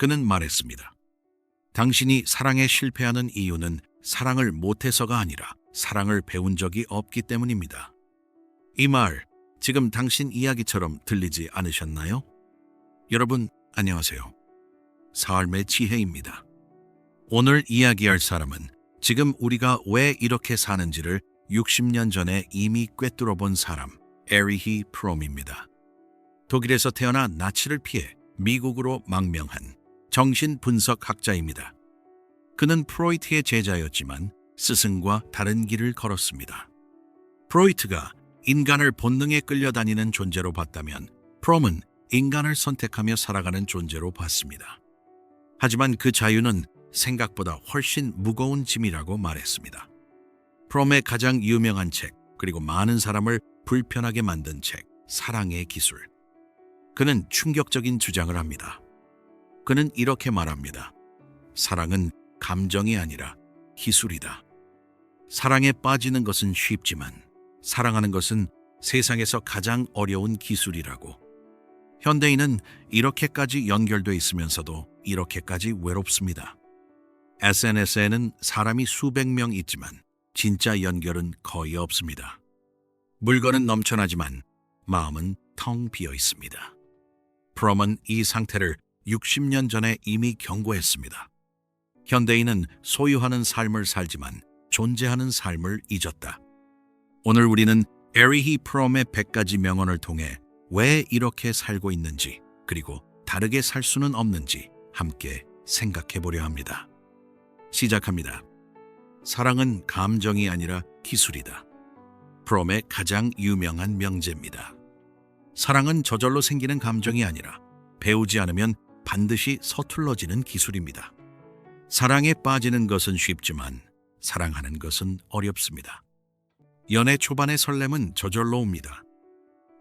그는 말했습니다. 당신이 사랑에 실패하는 이유는 사랑을 못해서가 아니라 사랑을 배운 적이 없기 때문입니다. 이 말, 지금 당신 이야기처럼 들리지 않으셨나요? 여러분, 안녕하세요. 삶의 지혜입니다. 오늘 이야기할 사람은 지금 우리가 왜 이렇게 사는지를 60년 전에 이미 꿰뚫어 본 사람, 에리히 프롬입니다. 독일에서 태어나 나치를 피해 미국으로 망명한 정신분석학자입니다. 그는 프로이트의 제자였지만 스승과 다른 길을 걸었습니다. 프로이트가 인간을 본능에 끌려다니는 존재로 봤다면 프롬은 인간을 선택하며 살아가는 존재로 봤습니다. 하지만 그 자유는 생각보다 훨씬 무거운 짐이라고 말했습니다. 프롬의 가장 유명한 책, 그리고 많은 사람을 불편하게 만든 책, 사랑의 기술. 그는 충격적인 주장을 합니다. 그는 이렇게 말합니다. 사랑은 감정이 아니라 기술이다. 사랑에 빠지는 것은 쉽지만 사랑하는 것은 세상에서 가장 어려운 기술이라고. 현대인은 이렇게까지 연결돼 있으면서도 이렇게까지 외롭습니다. SNS에는 사람이 수백 명 있지만 진짜 연결은 거의 없습니다. 물건은 넘쳐나지만 마음은 텅 비어 있습니다. 프롬은 이 상태를 60년 전에 이미 경고했습니다. 현대인은 소유하는 삶을 살지만 존재하는 삶을 잊었다. 오늘 우리는 에리히 프롬의 100가지 명언을 통해 왜 이렇게 살고 있는지, 그리고 다르게 살 수는 없는지 함께 생각해 보려 합니다. 시작합니다. 사랑은 감정이 아니라 기술이다. 프롬의 가장 유명한 명제입니다. 사랑은 저절로 생기는 감정이 아니라 배우지 않으면 반드시 서툴러지는 기술입니다. 사랑에 빠지는 것은 쉽지만 사랑하는 것은 어렵습니다. 연애 초반의 설렘은 저절로 옵니다.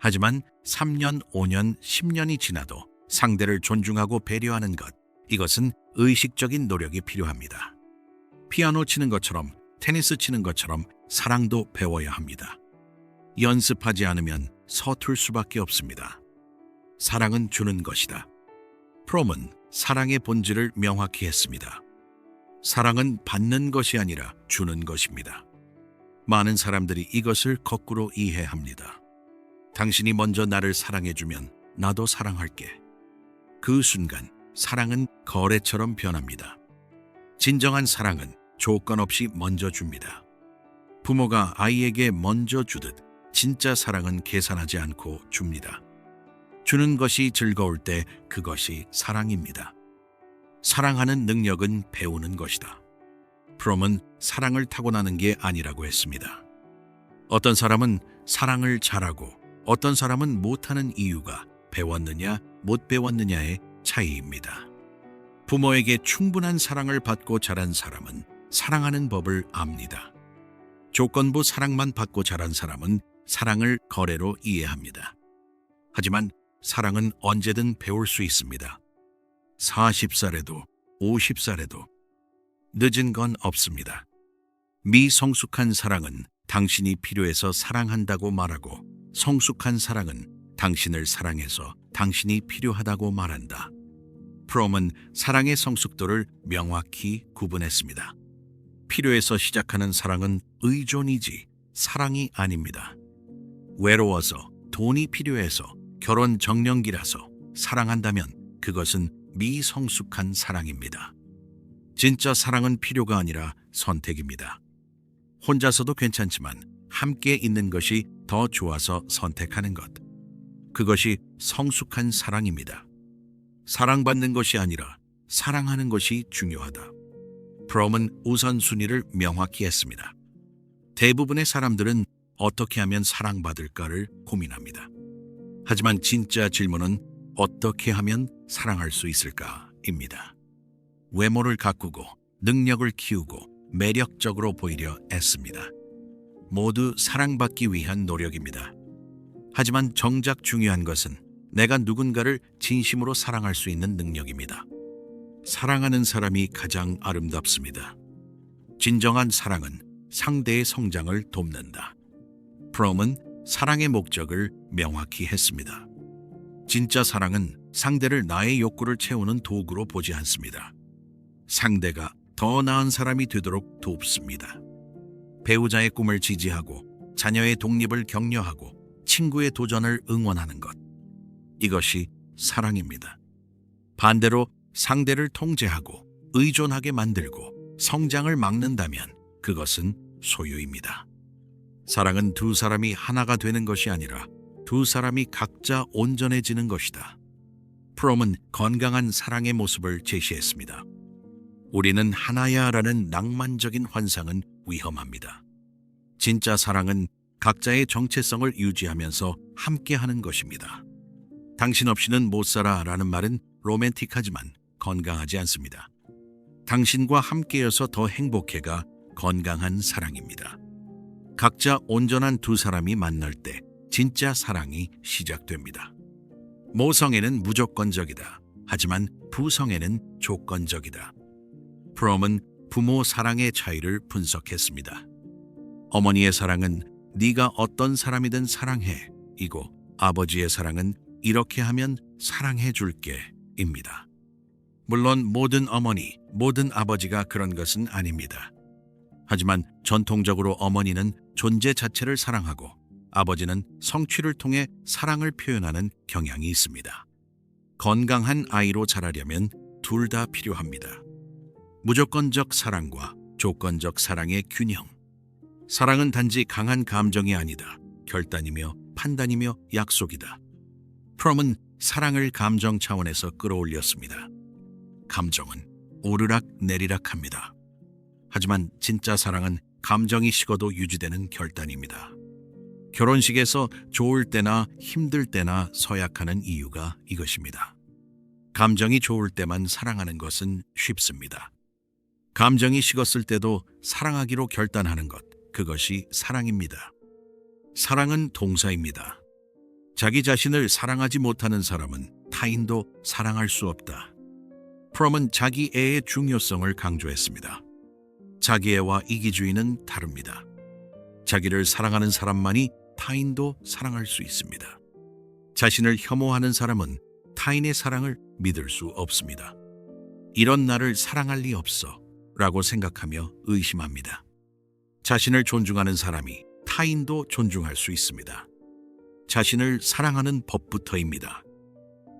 하지만 3년, 5년, 10년이 지나도 상대를 존중하고 배려하는 것, 이것은 의식적인 노력이 필요합니다. 피아노 치는 것처럼, 테니스 치는 것처럼 사랑도 배워야 합니다. 연습하지 않으면 서툴 수밖에 없습니다. 사랑은 주는 것이다. 프롬은 사랑의 본질을 명확히 했습니다. 사랑은 받는 것이 아니라 주는 것입니다. 많은 사람들이 이것을 거꾸로 이해합니다. 당신이 먼저 나를 사랑해주면 나도 사랑할게. 그 순간 사랑은 거래처럼 변합니다. 진정한 사랑은 조건 없이 먼저 줍니다. 부모가 아이에게 먼저 주듯 진짜 사랑은 계산하지 않고 줍니다. 주는 것이 즐거울 때 그것이 사랑입니다. 사랑하는 능력은 배우는 것이다. 프롬은 사랑을 타고나는 게 아니라고 했습니다. 어떤 사람은 사랑을 잘하고 어떤 사람은 못하는 이유가 배웠느냐 못 배웠느냐의 차이입니다. 부모에게 충분한 사랑을 받고 자란 사람은 사랑하는 법을 압니다. 조건부 사랑만 받고 자란 사람은 사랑을 거래로 이해합니다. 하지만 사랑은 언제든 배울 수 있습니다. 40살에도 50살에도 늦은 건 없습니다. 미성숙한 사랑은 당신이 필요해서 사랑한다고 말하고 성숙한 사랑은 당신을 사랑해서 당신이 필요하다고 말한다. 프롬은 사랑의 성숙도를 명확히 구분했습니다. 필요해서 시작하는 사랑은 의존이지 사랑이 아닙니다. 외로워서, 돈이 필요해서, 결혼 정년기라서 사랑한다면 그것은 미성숙한 사랑입니다. 진짜 사랑은 필요가 아니라 선택입니다. 혼자서도 괜찮지만 함께 있는 것이 더 좋아서 선택하는 것. 그것이 성숙한 사랑입니다. 사랑받는 것이 아니라 사랑하는 것이 중요하다. 프롬은 우선순위를 명확히 했습니다. 대부분의 사람들은 어떻게 하면 사랑받을까를 고민합니다. 하지만 진짜 질문은 어떻게 하면 사랑할 수 있을까입니다. 외모를 가꾸고 능력을 키우고 매력적으로 보이려 애씁니다. 모두 사랑받기 위한 노력입니다. 하지만 정작 중요한 것은 내가 누군가를 진심으로 사랑할 수 있는 능력입니다. 사랑하는 사람이 가장 아름답습니다. 진정한 사랑은 상대의 성장을 돕는다. 프롬은 사랑의 목적을 명확히 했습니다. 진짜 사랑은 상대를 나의 욕구를 채우는 도구로 보지 않습니다. 상대가 더 나은 사람이 되도록 돕습니다. 배우자의 꿈을 지지하고 자녀의 독립을 격려하고 친구의 도전을 응원하는 것. 이것이 사랑입니다. 반대로 상대를 통제하고 의존하게 만들고 성장을 막는다면 그것은 소유입니다. 사랑은 두 사람이 하나가 되는 것이 아니라 두 사람이 각자 온전해지는 것이다. 프롬은 건강한 사랑의 모습을 제시했습니다. 우리는 하나야라는 낭만적인 환상은 위험합니다. 진짜 사랑은 각자의 정체성을 유지하면서 함께하는 것입니다. 당신 없이는 못 살아라는 말은 로맨틱하지만 건강하지 않습니다. 당신과 함께여서 더 행복해가 건강한 사랑입니다. 각자 온전한 두 사람이 만날 때 진짜 사랑이 시작됩니다. 모성애는 무조건적이다. 하지만 부성애는 조건적이다. 프롬은 부모 사랑의 차이를 분석했습니다. 어머니의 사랑은 네가 어떤 사람이든 사랑해 이고 아버지의 사랑은 이렇게 하면 사랑해 줄게 입니다. 물론 모든 어머니, 모든 아버지가 그런 것은 아닙니다. 하지만 전통적으로 어머니는 존재 자체를 사랑하고 아버지는 성취를 통해 사랑을 표현하는 경향이 있습니다. 건강한 아이로 자라려면 둘 다 필요합니다. 무조건적 사랑과 조건적 사랑의 균형. 사랑은 단지 강한 감정이 아니다. 결단이며 판단이며 약속이다. 프롬은 사랑을 감정 차원에서 끌어올렸습니다. 감정은 오르락 내리락합니다. 하지만 진짜 사랑은 감정이 식어도 유지되는 결단입니다. 결혼식에서 좋을 때나 힘들 때나 서약하는 이유가 이것입니다. 감정이 좋을 때만 사랑하는 것은 쉽습니다. 감정이 식었을 때도 사랑하기로 결단하는 것, 그것이 사랑입니다. 사랑은 동사입니다. 자기 자신을 사랑하지 못하는 사람은 타인도 사랑할 수 없다. 프롬은 자기 애의 중요성을 강조했습니다. 자기애와 이기주의는 다릅니다. 자기를 사랑하는 사람만이 타인도 사랑할 수 있습니다. 자신을 혐오하는 사람은 타인의 사랑을 믿을 수 없습니다. 이런 나를 사랑할 리 없어 라고 생각하며 의심합니다. 자신을 존중하는 사람이 타인도 존중할 수 있습니다. 자신을 사랑하는 법부터입니다.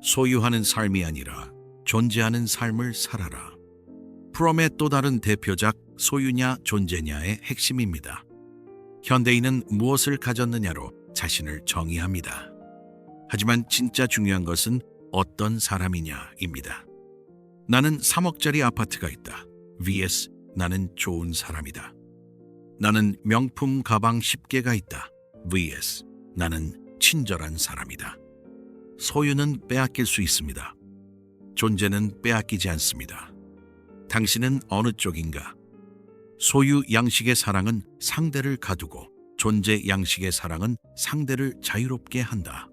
소유하는 삶이 아니라 존재하는 삶을 살아라. 프롬의 또 다른 대표작 소유냐 존재냐의 핵심입니다. 현대인은 무엇을 가졌느냐로 자신을 정의합니다. 하지만 진짜 중요한 것은 어떤 사람이냐입니다. 나는 3억짜리 아파트가 있다. vs 나는 좋은 사람이다. 나는 명품 가방 10개가 있다. vs 나는 친절한 사람이다. 소유는 빼앗길 수 있습니다. 존재는 빼앗기지 않습니다. 당신은 어느 쪽인가? 소유 양식의 사랑은 상대를 가두고 존재 양식의 사랑은 상대를 자유롭게 한다.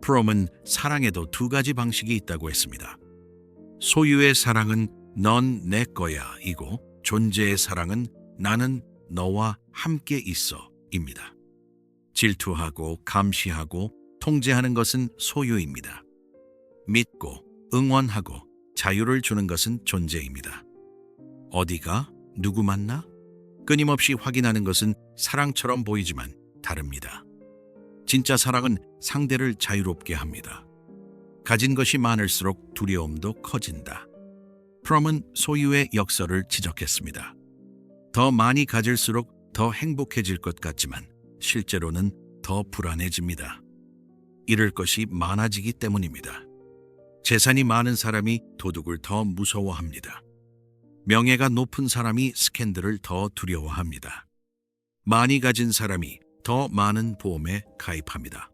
프롬은 사랑에도 두 가지 방식이 있다고 했습니다. 소유의 사랑은 넌 내 거야 이고 존재의 사랑은 나는 너와 함께 있어 입니다. 질투하고 감시하고 통제하는 것은 소유입니다. 믿고 응원하고 자유를 주는 것은 존재입니다. 어디가? 누구 만나? 끊임없이 확인하는 것은 사랑처럼 보이지만 다릅니다. 진짜 사랑은 상대를 자유롭게 합니다. 가진 것이 많을수록 두려움도 커진다. 프롬은 소유의 역설을 지적했습니다. 더 많이 가질수록 더 행복해질 것 같지만 실제로는 더 불안해집니다. 잃을 것이 많아지기 때문입니다. 재산이 많은 사람이 도둑을 더 무서워합니다. 명예가 높은 사람이 스캔들을 더 두려워합니다. 많이 가진 사람이 더 많은 보험에 가입합니다.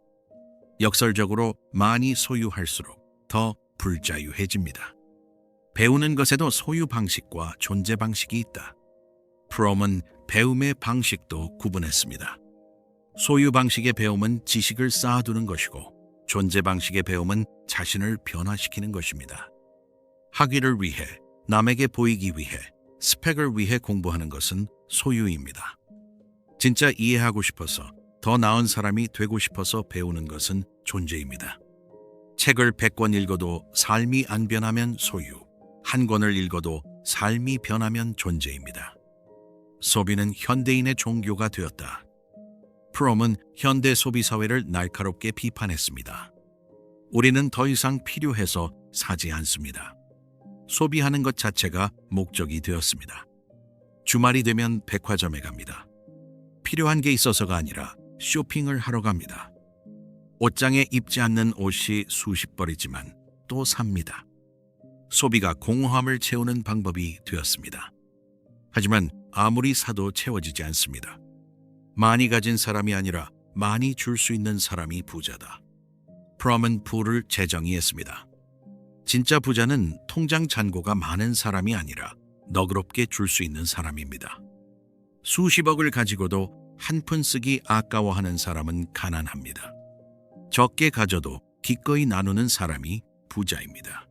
역설적으로 많이 소유할수록 더 불자유해집니다. 배우는 것에도 소유 방식과 존재 방식이 있다. 프롬은 배움의 방식도 구분했습니다. 소유 방식의 배움은 지식을 쌓아두는 것이고 존재 방식의 배움은 자신을 변화시키는 것입니다. 학위를 위해, 남에게 보이기 위해, 스펙을 위해 공부하는 것은 소유입니다. 진짜 이해하고 싶어서, 더 나은 사람이 되고 싶어서 배우는 것은 존재입니다. 책을 100권 읽어도 삶이 안 변하면 소유, 한 권을 읽어도 삶이 변하면 존재입니다. 소비는 현대인의 종교가 되었다. 프롬은 현대 소비 사회를 날카롭게 비판했습니다. 우리는 더 이상 필요해서 사지 않습니다. 소비하는 것 자체가 목적이 되었습니다. 주말이 되면 백화점에 갑니다. 필요한 게 있어서가 아니라 쇼핑을 하러 갑니다. 옷장에 입지 않는 옷이 수십 벌이지만 또 삽니다. 소비가 공허함을 채우는 방법이 되었습니다. 하지만 아무리 사도 채워지지 않습니다. 많이 가진 사람이 아니라 많이 줄 수 있는 사람이 부자다. 프롬은 부를 재정의했습니다. 진짜 부자는 통장 잔고가 많은 사람이 아니라 너그럽게 줄 수 있는 사람입니다. 수십억을 가지고도 한 푼 쓰기 아까워하는 사람은 가난합니다. 적게 가져도 기꺼이 나누는 사람이 부자입니다.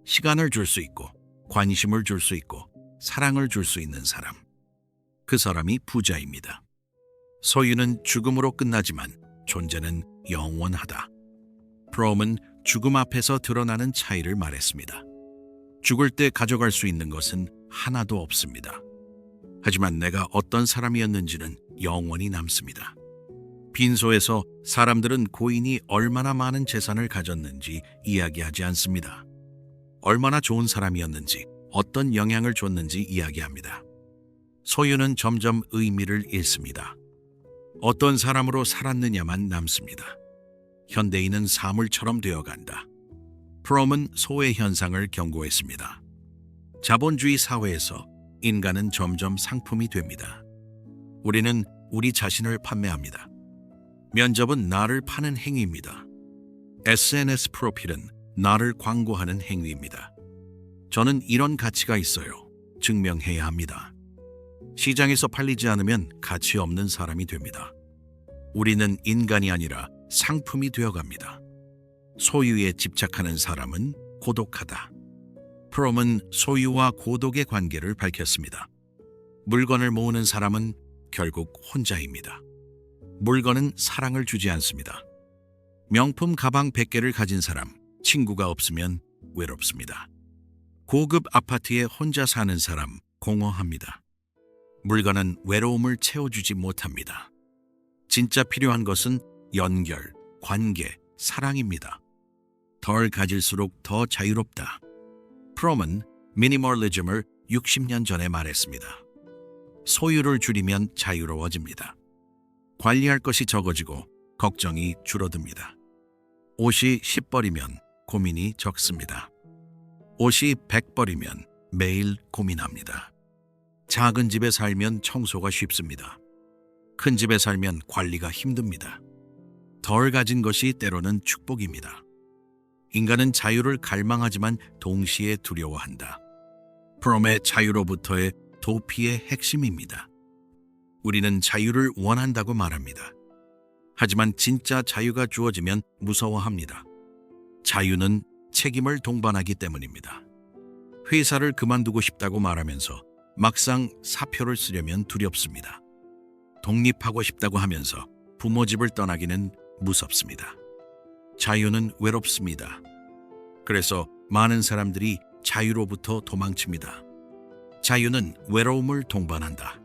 시간을 줄 수 있고 관심을 줄 수 있고 사랑을 줄 수 있는 사람. 그 사람이 부자입니다. 소유는 죽음으로 끝나지만 존재는 영원하다. 프롬은 죽음 앞에서 드러나는 차이를 말했습니다. 죽을 때 가져갈 수 있는 것은 하나도 없습니다. 하지만 내가 어떤 사람이었는지는 영원히 남습니다. 빈소에서 사람들은 고인이 얼마나 많은 재산을 가졌는지 이야기하지 않습니다. 얼마나 좋은 사람이었는지, 어떤 영향을 줬는지 이야기합니다. 소유는 점점 의미를 잃습니다. 어떤 사람으로 살았느냐만 남습니다. 현대인은 사물처럼 되어간다. 프롬은 소외 현상을 경고했습니다. 자본주의 사회에서 인간은 점점 상품이 됩니다. 우리는 우리 자신을 판매합니다. 면접은 나를 파는 행위입니다. SNS 프로필은 나를 광고하는 행위입니다. 저는 이런 가치가 있어요. 증명해야 합니다. 시장에서 팔리지 않으면 가치 없는 사람이 됩니다. 우리는 인간이 아니라 상품이 되어갑니다. 소유에 집착하는 사람은 고독하다. 프롬은 소유와 고독의 관계를 밝혔습니다. 물건을 모으는 사람은 결국 혼자입니다. 물건은 사랑을 주지 않습니다. 명품 가방 100개를 가진 사람, 친구가 없으면 외롭습니다. 고급 아파트에 혼자 사는 사람, 공허합니다. 물건은 외로움을 채워주지 못합니다. 진짜 필요한 것은 연결, 관계, 사랑입니다. 덜 가질수록 더 자유롭다. 프롬은 미니멀리즘을 60년 전에 말했습니다. 소유를 줄이면 자유로워집니다. 관리할 것이 적어지고 걱정이 줄어듭니다. 옷이 10벌이면 고민이 적습니다. 옷이 100벌이면 매일 고민합니다. 작은 집에 살면 청소가 쉽습니다. 큰 집에 살면 관리가 힘듭니다. 덜 가진 것이 때로는 축복입니다. 인간은 자유를 갈망하지만 동시에 두려워한다. 프롬의 자유로부터의 도피의 핵심입니다. 우리는 자유를 원한다고 말합니다. 하지만 진짜 자유가 주어지면 무서워합니다. 자유는 책임을 동반하기 때문입니다. 회사를 그만두고 싶다고 말하면서 막상 사표를 쓰려면 두렵습니다. 독립하고 싶다고 하면서 부모 집을 떠나기는 무섭습니다. 자유는 외롭습니다. 그래서 많은 사람들이 자유로부터 도망칩니다. 자유는 외로움을 동반한다.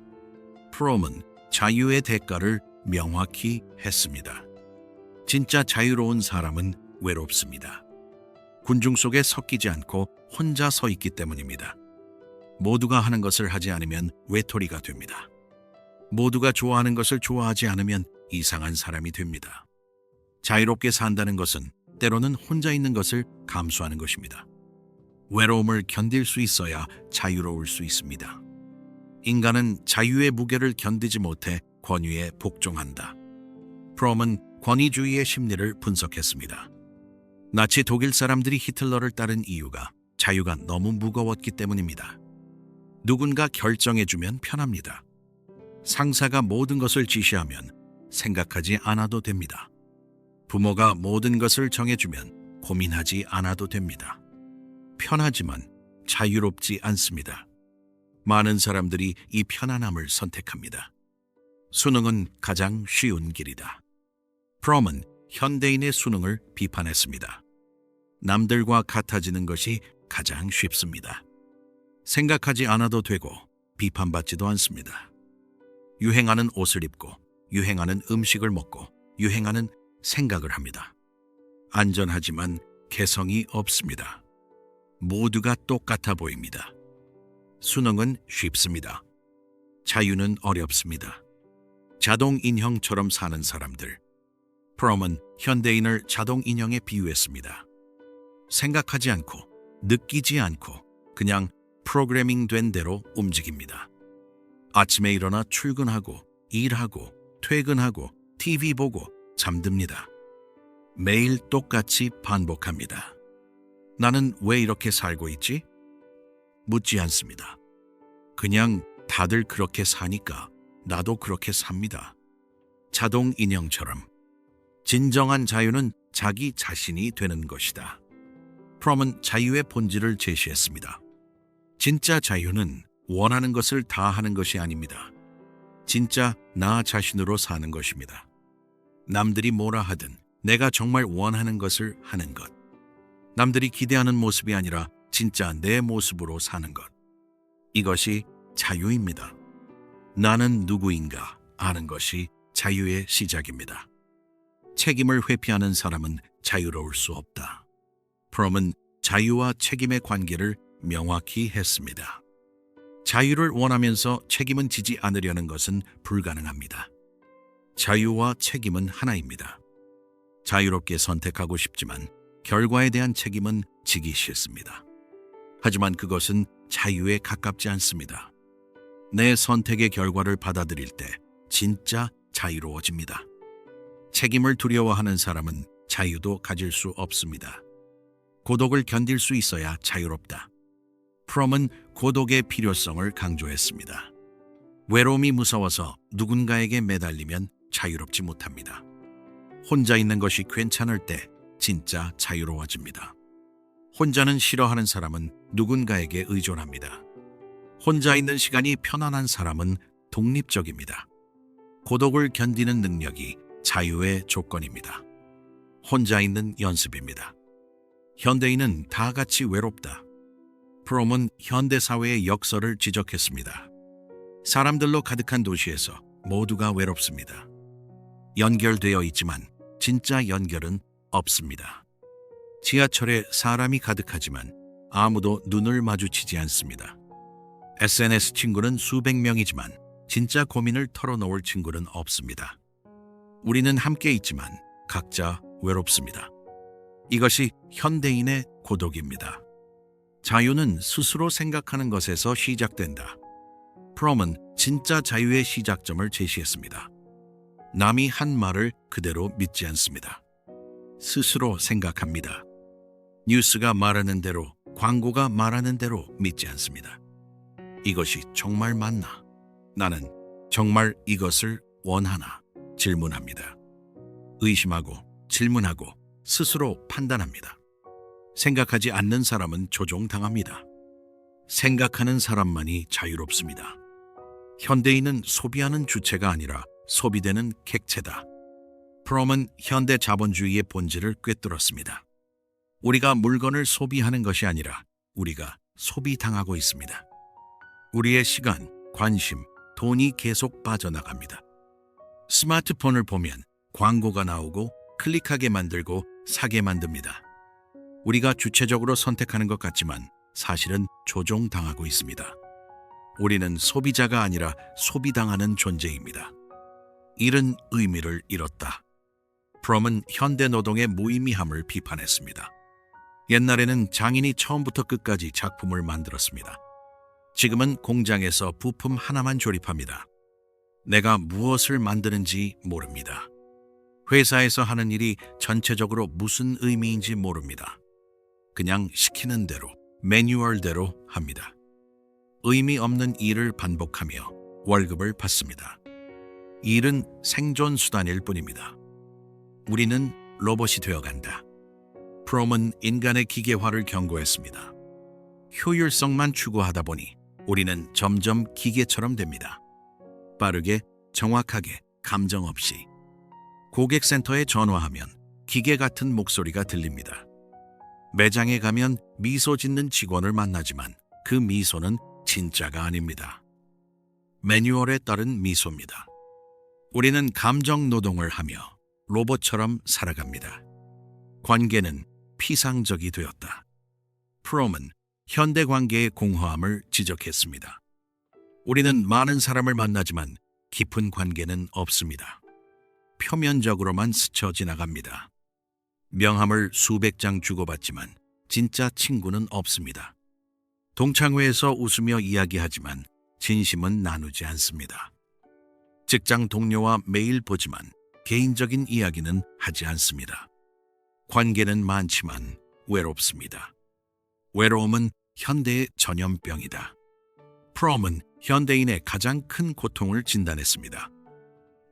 프롬은 자유의 대가를 명확히 했습니다. 진짜 자유로운 사람은 외롭습니다. 군중 속에 섞이지 않고 혼자 서 있기 때문입니다. 모두가 하는 것을 하지 않으면 외톨이가 됩니다. 모두가 좋아하는 것을 좋아하지 않으면 이상한 사람이 됩니다. 자유롭게 산다는 것은 때로는 혼자 있는 것을 감수하는 것입니다. 외로움을 견딜 수 있어야 자유로울 수 있습니다. 인간은 자유의 무게를 견디지 못해 권위에 복종한다. 프롬은 권위주의의 심리를 분석했습니다. 나치 독일 사람들이 히틀러를 따른 이유가 자유가 너무 무거웠기 때문입니다. 누군가 결정해주면 편합니다. 상사가 모든 것을 지시하면 생각하지 않아도 됩니다. 부모가 모든 것을 정해주면 고민하지 않아도 됩니다. 편하지만 자유롭지 않습니다. 많은 사람들이 이 편안함을 선택합니다. 수능은 가장 쉬운 길이다. 프롬은 현대인의 수능을 비판했습니다. 남들과 같아지는 것이 가장 쉽습니다. 생각하지 않아도 되고 비판받지도 않습니다. 유행하는 옷을 입고 유행하는 음식을 먹고 유행하는 생각을 합니다. 안전하지만 개성이 없습니다. 모두가 똑같아 보입니다. 수능은 쉽습니다. 자유는 어렵습니다. 자동 인형처럼 사는 사람들. 프롬은 현대인을 자동 인형에 비유했습니다. 생각하지 않고 느끼지 않고 그냥 프로그래밍 된 대로 움직입니다. 아침에 일어나 출근하고 일하고 퇴근하고 TV 보고 잠듭니다. 매일 똑같이 반복합니다. 나는 왜 이렇게 살고 있지? 묻지 않습니다. 그냥 다들 그렇게 사니까 나도 그렇게 삽니다. 자동 인형처럼. 진정한 자유는 자기 자신이 되는 것이다. 프롬은 자유의 본질을 제시했습니다. 진짜 자유는 원하는 것을 다 하는 것이 아닙니다. 진짜 나 자신으로 사는 것입니다. 남들이 뭐라 하든 내가 정말 원하는 것을 하는 것. 남들이 기대하는 모습이 아니라 진짜 내 모습으로 사는 것. 이것이 자유입니다. 나는 누구인가 아는 것이 자유의 시작입니다. 책임을 회피하는 사람은 자유로울 수 없다. 프롬은 자유와 책임의 관계를 명확히 했습니다. 자유를 원하면서 책임은 지지 않으려는 것은 불가능합니다. 자유와 책임은 하나입니다. 자유롭게 선택하고 싶지만 결과에 대한 책임은 지기 싫습니다. 하지만 그것은 자유에 가깝지 않습니다. 내 선택의 결과를 받아들일 때 진짜 자유로워집니다. 책임을 두려워하는 사람은 자유도 가질 수 없습니다. 고독을 견딜 수 있어야 자유롭다. 프롬은 고독의 필요성을 강조했습니다. 외로움이 무서워서 누군가에게 매달리면 자유롭지 못합니다. 혼자 있는 것이 괜찮을 때 진짜 자유로워집니다. 혼자는 싫어하는 사람은 누군가에게 의존합니다. 혼자 있는 시간이 편안한 사람은 독립적입니다. 고독을 견디는 능력이 자유의 조건입니다. 혼자 있는 연습입니다. 현대인은 다 같이 외롭다. 프롬은 현대사회의 역설을 지적했습니다. 사람들로 가득한 도시에서 모두가 외롭습니다. 연결되어 있지만 진짜 연결은 없습니다. 지하철에 사람이 가득하지만 아무도 눈을 마주치지 않습니다. SNS 친구는 수백 명이지만 진짜 고민을 털어놓을 친구는 없습니다. 우리는 함께 있지만 각자 외롭습니다. 이것이 현대인의 고독입니다. 자유는 스스로 생각하는 것에서 시작된다. 프롬은 진짜 자유의 시작점을 제시했습니다. 남이 한 말을 그대로 믿지 않습니다. 스스로 생각합니다. 뉴스가 말하는 대로, 광고가 말하는 대로 믿지 않습니다. 이것이 정말 맞나? 나는 정말 이것을 원하나? 질문합니다. 의심하고 질문하고 스스로 판단합니다. 생각하지 않는 사람은 조종당합니다. 생각하는 사람만이 자유롭습니다. 현대인은 소비하는 주체가 아니라 소비되는 객체다. 프롬은 현대 자본주의의 본질을 꿰뚫었습니다. 우리가 물건을 소비하는 것이 아니라 우리가 소비당하고 있습니다. 우리의 시간, 관심, 돈이 계속 빠져나갑니다. 스마트폰을 보면 광고가 나오고 클릭하게 만들고 사게 만듭니다. 우리가 주체적으로 선택하는 것 같지만 사실은 조종당하고 있습니다. 우리는 소비자가 아니라 소비당하는 존재입니다. 잃은 의미를 잃었다. 프롬은 현대 노동의 무의미함을 비판했습니다. 옛날에는 장인이 처음부터 끝까지 작품을 만들었습니다. 지금은 공장에서 부품 하나만 조립합니다. 내가 무엇을 만드는지 모릅니다. 회사에서 하는 일이 전체적으로 무슨 의미인지 모릅니다. 그냥 시키는 대로, 매뉴얼대로 합니다. 의미 없는 일을 반복하며 월급을 받습니다. 일은 생존 수단일 뿐입니다. 우리는 로봇이 되어간다. 프롬은 인간의 기계화를 경고했습니다. 효율성만 추구하다 보니 우리는 점점 기계처럼 됩니다. 빠르게, 정확하게, 감정 없이. 고객센터에 전화하면 기계 같은 목소리가 들립니다. 매장에 가면 미소 짓는 직원을 만나지만 그 미소는 진짜가 아닙니다. 매뉴얼에 따른 미소입니다. 우리는 감정 노동을 하며 로봇처럼 살아갑니다. 관계는 피상적이 되었다. 프롬은 현대 관계의 공허함을 지적했습니다. 우리는 많은 사람을 만나지만 깊은 관계는 없습니다. 표면적으로만 스쳐 지나갑니다. 명함을 수백 장 주고받지만 진짜 친구는 없습니다. 동창회에서 웃으며 이야기하지만 진심은 나누지 않습니다. 직장 동료와 매일 보지만 개인적인 이야기는 하지 않습니다. 관계는 많지만 외롭습니다. 외로움은 현대의 전염병이다. 프롬은 현대인의 가장 큰 고통을 진단했습니다.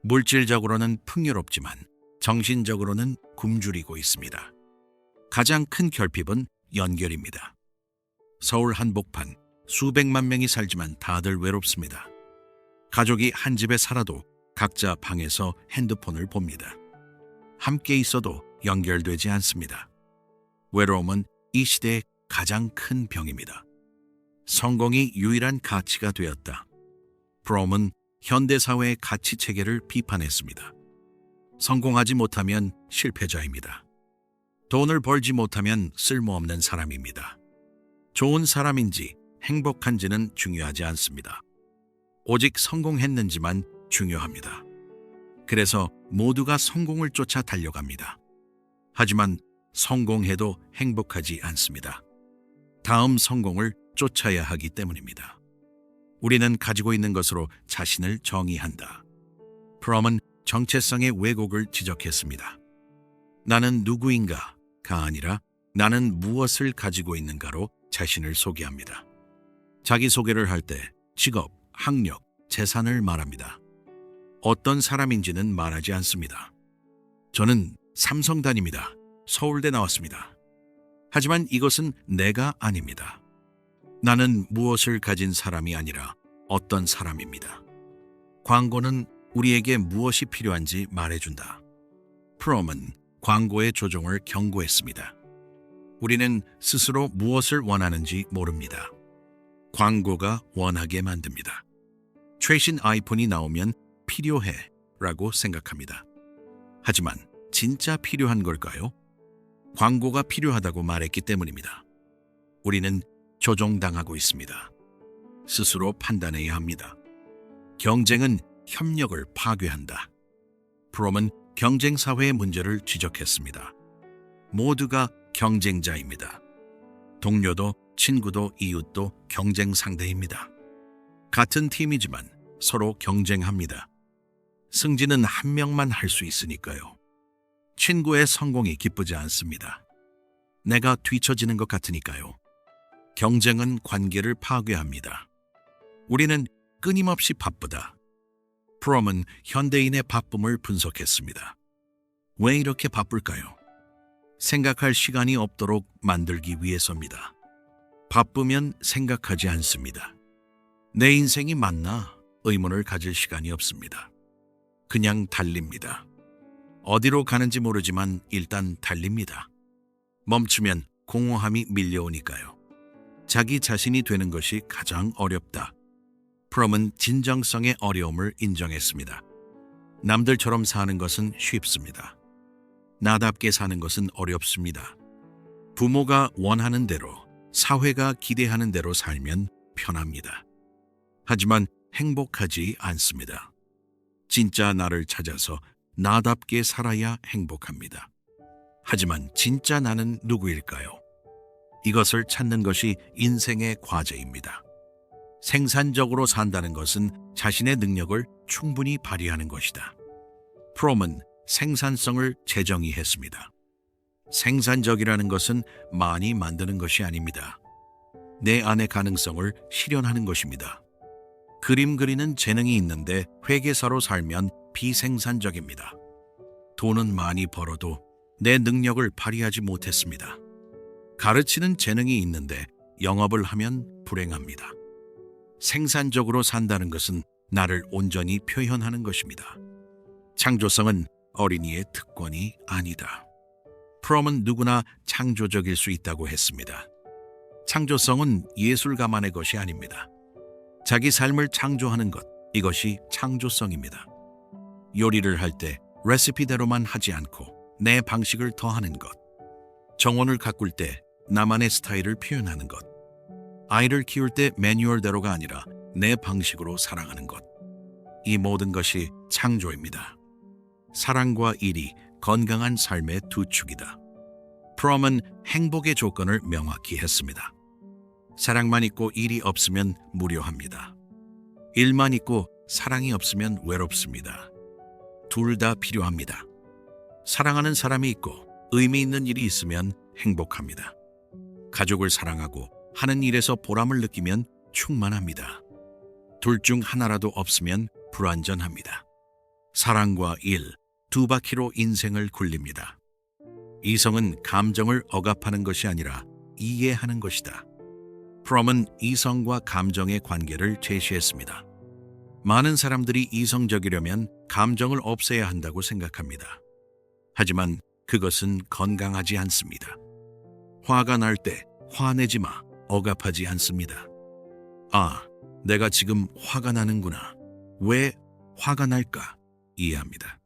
물질적으로는 풍요롭지만 정신적으로는 굶주리고 있습니다. 가장 큰 결핍은 연결입니다. 서울 한복판 수백만 명이 살지만 다들 외롭습니다. 가족이 한 집에 살아도 각자 방에서 핸드폰을 봅니다. 함께 있어도 연결되지 않습니다. 외로움은 이 시대의 가장 큰 병입니다. 성공이 유일한 가치가 되었다. 프롬은 현대사회의 가치 체계를 비판했습니다. 성공하지 못하면 실패자입니다. 돈을 벌지 못하면 쓸모없는 사람입니다. 좋은 사람인지 행복한지는 중요하지 않습니다. 오직 성공했는지만 중요합니다. 그래서 모두가 성공을 쫓아 달려갑니다. 하지만 성공해도 행복하지 않습니다. 다음 성공을 쫓아야 하기 때문입니다. 우리는 가지고 있는 것으로 자신을 정의한다. 프롬은 정체성의 왜곡을 지적했습니다. 나는 누구인가가 아니라 나는 무엇을 가지고 있는가로 자신을 소개합니다. 자기소개를 할 때 직업, 학력, 재산을 말합니다. 어떤 사람인지는 말하지 않습니다. 저는 삼성단입니다. 서울대 나왔습니다. 하지만 이것은 내가 아닙니다. 나는 무엇을 가진 사람이 아니라 어떤 사람입니다. 광고는 우리에게 무엇이 필요한지 말해준다. 프롬은 광고의 조종을 경고했습니다. 우리는 스스로 무엇을 원하는지 모릅니다. 광고가 원하게 만듭니다. 최신 아이폰이 나오면 필요해 라고 생각합니다. 하지만 진짜 필요한 걸까요? 광고가 필요하다고 말했기 때문입니다. 우리는 조종당하고 있습니다. 스스로 판단해야 합니다. 경쟁은 협력을 파괴한다. 프롬은 경쟁사회의 문제를 지적했습니다. 모두가 경쟁자입니다. 동료도 친구도 이웃도 경쟁 상대입니다. 같은 팀이지만 서로 경쟁합니다. 승진은 한 명만 할 수 있으니까요. 친구의 성공이 기쁘지 않습니다. 내가 뒤처지는 것 같으니까요. 경쟁은 관계를 파괴합니다. 우리는 끊임없이 바쁘다. 프롬은 현대인의 바쁨을 분석했습니다. 왜 이렇게 바쁠까요? 생각할 시간이 없도록 만들기 위해서입니다. 바쁘면 생각하지 않습니다. 내 인생이 맞나 의문을 가질 시간이 없습니다. 그냥 달립니다. 어디로 가는지 모르지만 일단 달립니다. 멈추면 공허함이 밀려오니까요. 자기 자신이 되는 것이 가장 어렵다. 프롬은 진정성의 어려움을 인정했습니다. 남들처럼 사는 것은 쉽습니다. 나답게 사는 것은 어렵습니다. 부모가 원하는 대로, 사회가 기대하는 대로 살면 편합니다. 하지만 행복하지 않습니다. 진짜 나를 찾아서 나답게 살아야 행복합니다. 하지만 진짜 나는 누구일까요? 이것을 찾는 것이 인생의 과제입니다. 생산적으로 산다는 것은 자신의 능력을 충분히 발휘하는 것이다. 프롬은 생산성을 재정의했습니다. 생산적이라는 것은 많이 만드는 것이 아닙니다. 내 안의 가능성을 실현하는 것입니다. 그림 그리는 재능이 있는데 회계사로 살면 비생산적입니다. 돈은 많이 벌어도 내 능력을 발휘하지 못했습니다. 가르치는 재능이 있는데 영업을 하면 불행합니다. 생산적으로 산다는 것은 나를 온전히 표현하는 것입니다. 창조성은 어린이의 특권이 아니다. 프롬은 누구나 창조적일 수 있다고 했습니다. 창조성은 예술가만의 것이 아닙니다. 자기 삶을 창조하는 것, 이것이 창조성입니다. 요리를 할 때 레시피대로만 하지 않고 내 방식을 더하는 것. 정원을 가꿀 때 나만의 스타일을 표현하는 것. 아이를 키울 때 매뉴얼대로가 아니라 내 방식으로 사랑하는 것. 이 모든 것이 창조입니다. 사랑과 일이 건강한 삶의 두 축이다. 프롬은 행복의 조건을 명확히 했습니다. 사랑만 있고 일이 없으면 무료합니다. 일만 있고 사랑이 없으면 외롭습니다. 둘 다 필요합니다. 사랑하는 사람이 있고 의미 있는 일이 있으면 행복합니다. 가족을 사랑하고 하는 일에서 보람을 느끼면 충만합니다. 둘 중 하나라도 없으면 불완전합니다. 사랑과 일, 두 바퀴로 인생을 굴립니다. 이성은 감정을 억압하는 것이 아니라 이해하는 것이다. 프롬은 이성과 감정의 관계를 제시했습니다. 많은 사람들이 이성적이려면 감정을 없애야 한다고 생각합니다. 하지만 그것은 건강하지 않습니다. 화가 날 때 화내지 마, 억압하지 않습니다. 아, 내가 지금 화가 나는구나. 왜 화가 날까? 이해합니다.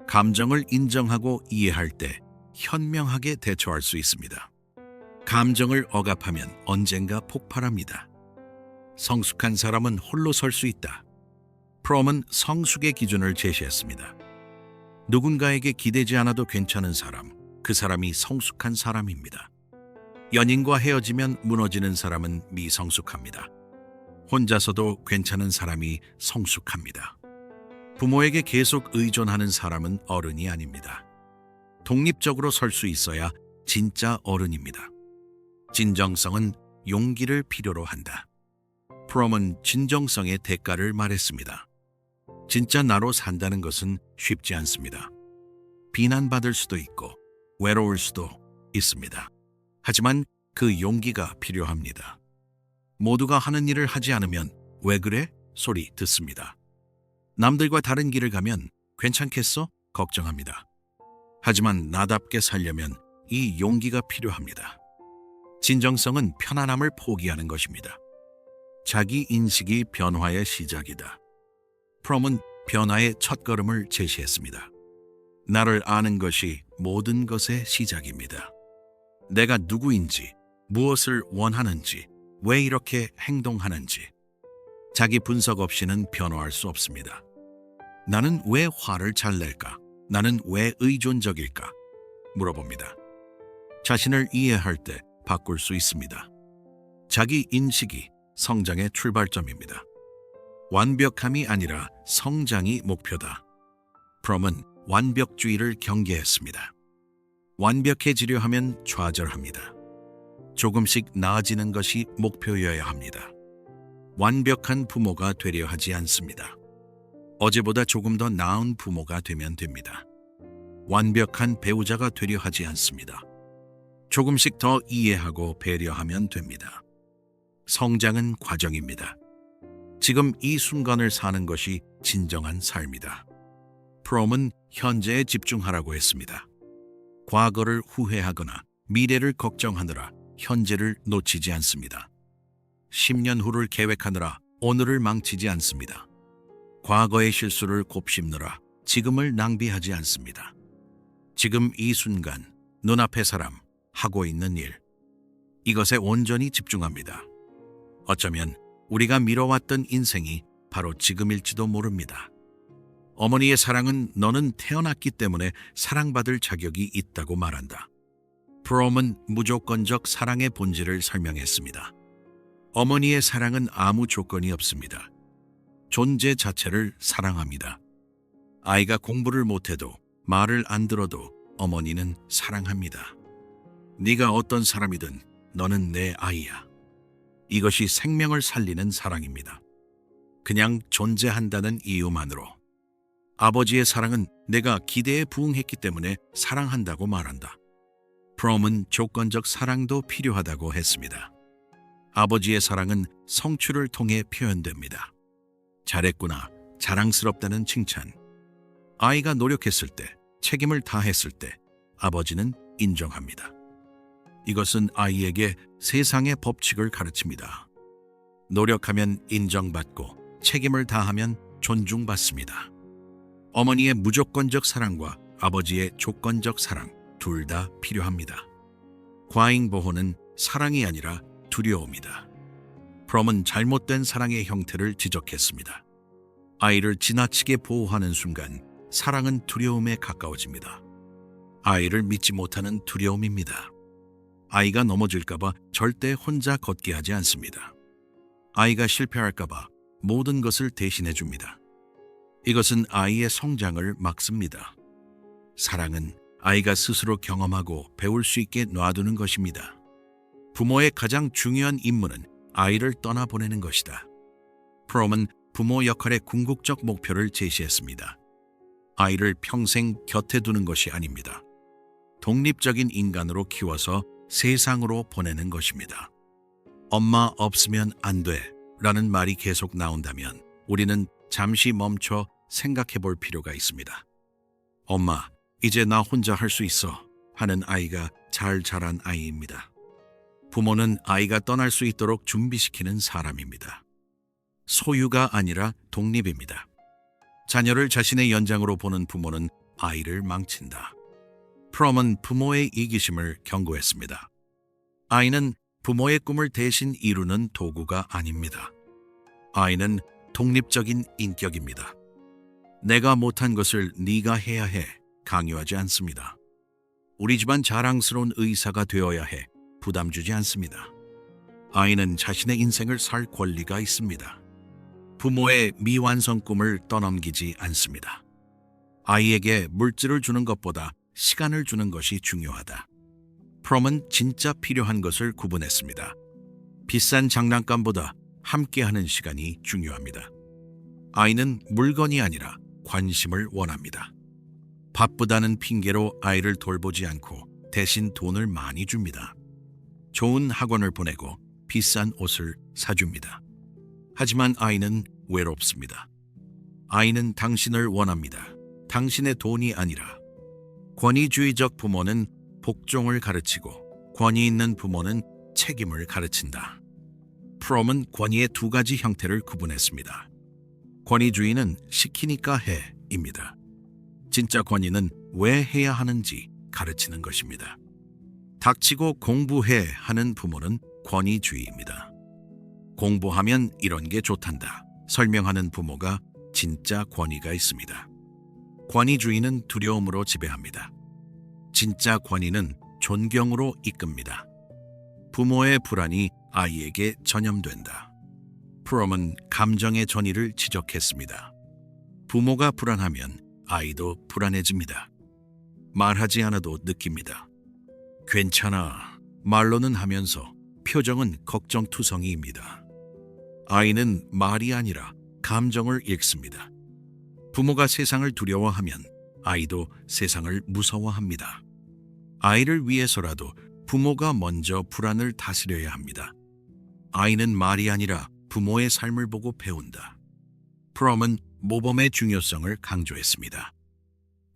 감정을 인정하고 이해할 때 현명하게 대처할 수 있습니다. 감정을 억압하면 언젠가 폭발합니다. 성숙한 사람은 홀로 설 수 있다. 프롬은 성숙의 기준을 제시했습니다. 누군가에게 기대지 않아도 괜찮은 사람, 그 사람이 성숙한 사람입니다. 연인과 헤어지면 무너지는 사람은 미성숙합니다. 혼자서도 괜찮은 사람이 성숙합니다. 부모에게 계속 의존하는 사람은 어른이 아닙니다. 독립적으로 설 수 있어야 진짜 어른입니다. 진정성은 용기를 필요로 한다. 프롬은 진정성의 대가를 말했습니다. 진짜 나로 산다는 것은 쉽지 않습니다. 비난받을 수도 있고 외로울 수도 있습니다. 하지만 그 용기가 필요합니다. 모두가 하는 일을 하지 않으면 왜 그래? 소리 듣습니다. 남들과 다른 길을 가면 괜찮겠어? 걱정합니다. 하지만 나답게 살려면 이 용기가 필요합니다. 진정성은 편안함을 포기하는 것입니다. 자기 인식이 변화의 시작이다. 프롬은 변화의 첫걸음을 제시했습니다. 나를 아는 것이 모든 것의 시작입니다. 내가 누구인지, 무엇을 원하는지, 왜 이렇게 행동하는지. 자기 분석 없이는 변화할 수 없습니다. 나는 왜 화를 잘 낼까? 나는 왜 의존적일까? 물어봅니다. 자신을 이해할 때 바꿀 수 있습니다. 자기 인식이 성장의 출발점입니다. 완벽함이 아니라 성장이 목표다. 프롬은 완벽주의를 경계했습니다. 완벽해지려 하면 좌절합니다. 조금씩 나아지는 것이 목표여야 합니다. 완벽한 부모가 되려 하지 않습니다. 어제보다 조금 더 나은 부모가 되면 됩니다. 완벽한 배우자가 되려 하지 않습니다. 조금씩 더 이해하고 배려하면 됩니다. 성장은 과정입니다. 지금 이 순간을 사는 것이 진정한 삶이다. 프롬은 현재에 집중하라고 했습니다. 과거를 후회하거나 미래를 걱정하느라 현재를 놓치지 않습니다. 10년 후를 계획하느라 오늘을 망치지 않습니다. 과거의 실수를 곱씹느라 지금을 낭비하지 않습니다. 지금 이 순간, 눈앞의 사람, 하고 있는 일, 이것에 온전히 집중합니다. 어쩌면 우리가 미뤄왔던 인생이 바로 지금일지도 모릅니다. 어머니의 사랑은 너는 태어났기 때문에 사랑받을 자격이 있다고 말한다. 프롬은 무조건적 사랑의 본질을 설명했습니다. 어머니의 사랑은 아무 조건이 없습니다. 존재 자체를 사랑합니다. 아이가 공부를 못해도 말을 안 들어도 어머니는 사랑합니다. 네가 어떤 사람이든 너는 내 아이야. 이것이 생명을 살리는 사랑입니다. 그냥 존재한다는 이유만으로. 아버지의 사랑은 내가 기대에 부응했기 때문에 사랑한다고 말한다. 프롬은 조건적 사랑도 필요하다고 했습니다. 아버지의 사랑은 성취를 통해 표현됩니다. 잘했구나, 자랑스럽다는 칭찬. 아이가 노력했을 때, 책임을 다했을 때 아버지는 인정합니다. 이것은 아이에게 세상의 법칙을 가르칩니다. 노력하면 인정받고 책임을 다하면 존중받습니다. 어머니의 무조건적 사랑과 아버지의 조건적 사랑 둘 다 필요합니다. 과잉 보호는 사랑이 아니라 두려움이다. 프롬은 잘못된 사랑의 형태를 지적했습니다. 아이를 지나치게 보호하는 순간 사랑은 두려움에 가까워집니다. 아이를 믿지 못하는 두려움입니다. 아이가 넘어질까봐 절대 혼자 걷게 하지 않습니다. 아이가 실패할까봐 모든 것을 대신해 줍니다. 이것은 아이의 성장을 막습니다. 사랑은 아이가 스스로 경험하고 배울 수 있게 놔두는 것입니다. 부모의 가장 중요한 임무는 아이를 떠나보내는 것이다. 프롬은 부모 역할의 궁극적 목표를 제시했습니다. 아이를 평생 곁에 두는 것이 아닙니다. 독립적인 인간으로 키워서 세상으로 보내는 것입니다. 엄마 없으면 안 돼 라는 말이 계속 나온다면 우리는 잠시 멈춰 생각해 볼 필요가 있습니다. 엄마, 이제 나 혼자 할 수 있어 하는 아이가 잘 자란 아이입니다. 부모는 아이가 떠날 수 있도록 준비시키는 사람입니다. 소유가 아니라 독립입니다. 자녀를 자신의 연장으로 보는 부모는 아이를 망친다. 프롬은 부모의 이기심을 경고했습니다. 아이는 부모의 꿈을 대신 이루는 도구가 아닙니다. 아이는 독립적인 인격입니다. 내가 못한 것을 네가 해야 해 강요하지 않습니다. 우리 집안 자랑스러운 의사가 되어야 해 부담 주지 않습니다. 아이는 자신의 인생을 살 권리가 있습니다. 부모의 미완성 꿈을 떠넘기지 않습니다. 아이에게 물질을 주는 것보다 시간을 주는 것이 중요하다. 프롬은 진짜 필요한 것을 구분했습니다. 비싼 장난감보다 함께하는 시간이 중요합니다. 아이는 물건이 아니라 관심을 원합니다. 바쁘다는 핑계로 아이를 돌보지 않고 대신 돈을 많이 줍니다. 좋은 학원을 보내고 비싼 옷을 사줍니다. 하지만 아이는 외롭습니다. 아이는 당신을 원합니다. 당신의 돈이 아니라. 권위주의적 부모는 복종을 가르치고 권위 있는 부모는 책임을 가르친다. 프롬은 권위의 두 가지 형태를 구분했습니다. 권위주의는 시키니까 해입니다. 진짜 권위는 왜 해야 하는지 가르치는 것입니다. 닥치고 공부해 하는 부모는 권위주의입니다. 공부하면 이런 게 좋단다 설명하는 부모가 진짜 권위가 있습니다. 권위주의는 두려움으로 지배합니다. 진짜 권위는 존경으로 이끕니다. 부모의 불안이 아이에게 전염된다. 프롬은 감정의 전이를 지적했습니다. 부모가 불안하면 아이도 불안해집니다. 말하지 않아도 느낍니다. 괜찮아. 말로는 하면서 표정은 걱정투성이입니다. 아이는 말이 아니라 감정을 읽습니다. 부모가 세상을 두려워하면 아이도 세상을 무서워합니다. 아이를 위해서라도 부모가 먼저 불안을 다스려야 합니다. 아이는 말이 아니라 부모의 삶을 보고 배운다. 프롬은 모범의 중요성을 강조했습니다.